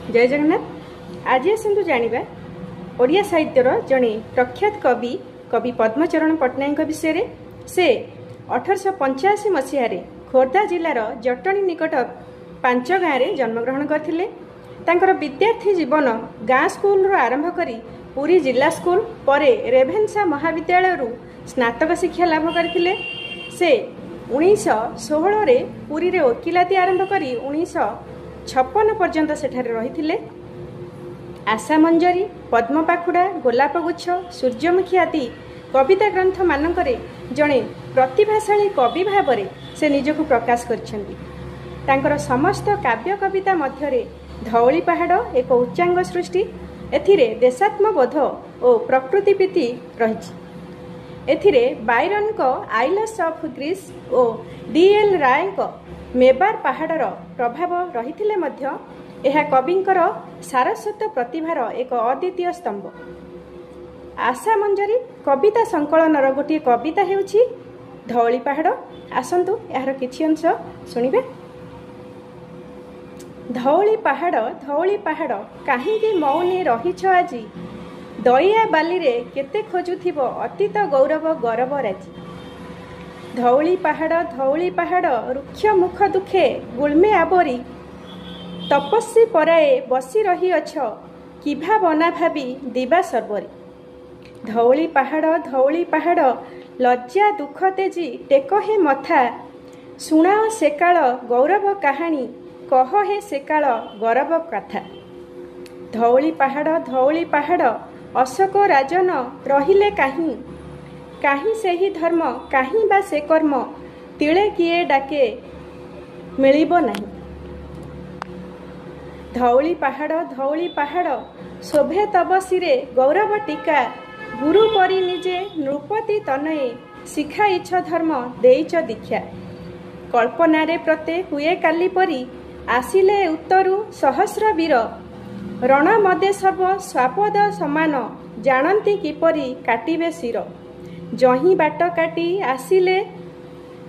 जय जगन्नाथ। आज आसतु जानिबा ओडिया साहित्यर जड़े प्रख्यात कवि कवि पद्मचरण पट्टनायक विषय से 1885 मसीह खोर्धा जिलार जटणी निकट पांच गाँव में जन्मग्रहण करथिले। तांकर विद्यार्थी जीवन गाँ स्कूल आरंभ करी पुरी जिला स्कूल परे रेभेन्सा महाविद्यालय स्नातक शिक्षा लाभ करथिले। से 1916 रे पुरी रे वकिलाती आरंभ करी 1956 पर्यंत सेठारे रहिथिले। आशा मंजरी, पद्म पाखुड़ा, गोलाप गुच्छ, सूर्यमुखी आदि कविता ग्रंथ मानकरे जड़े प्रतिभाशाली कवि भाव से निजक प्रकाश करछन्ति। तांकर समस्त काव्य कविता मध्यरे धौली पहाड़ एक उच्चांग सृष्टि। एथिरे देशात्मबोध और प्रकृति प्रीति रहिछि। एथिरे बायरन को आइलस ऑफ ग्रीस और डीएल राय को मेबार पहाड़र प्रभाव रहिथिले मध्य यह कविंकर सारस्वत प्रतिभार एक अद्वितीय स्तंभ। आशा मंजरी कविता संकलनर गोटे कविता हेउछि धौली पहाड़। आसंतु यार किछि अंश सुनिबे। धौली पहाड़ काहींकी मौनी रहिछ आजी, दया बाली रे केते खोजुथिबो अतीत गौरव गौरव राजी। धौली पहाड़ रुक्ष मुख दुखे गुलमे आबरी, तपस्वी पराए बसी रही अछ किभा बना भाबी दिवा सर्वरी। धौली पहाड़ लज्जा दुख तेजी टेक हे मथा, सुनाओ सेकाल गौरव कहानी कह हे सेकाल गौरव कथा। धौली पहाड़ अशोक राजन रहिले काहीं, काहीं सेही धर्म काहीं बा से कर्म, तिले किए डाके मिलिबो नहीं। धौली पहाड़ शोभे तब सिरे गौरव टीका, गुरु परी निजे नृपति तनये शिखाइछ धर्म देइछ दीक्षा। कल्पना रे प्रते हुए काली परी, आसिले उत्तरु सहस्र वीर, रण मदे सर्व स्वापद समान, जानती किपरि काटिबे शिर। जही बाट काटी आसिले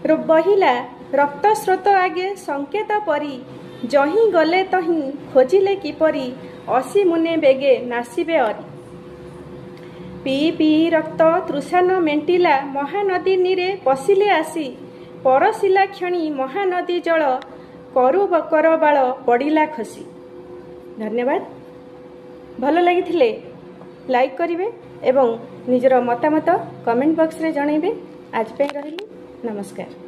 बहिला रक्त स्रोत आगे संकेत परी, जही गले तही खोजिले किपरि असी मुने बेगे नासिबे अरी। पी रक्त तृषान मेंटिला महानदी नीरे पशिले आसी, परसिला क्षणी महानदी जल करु बकर बाल पड़िला खसी। धन्यवाद। भल लगी लाइक करिवे एवं निजर मतामत कमेंट बॉक्स रे जणाइबे। आज पे रहिली, नमस्कार।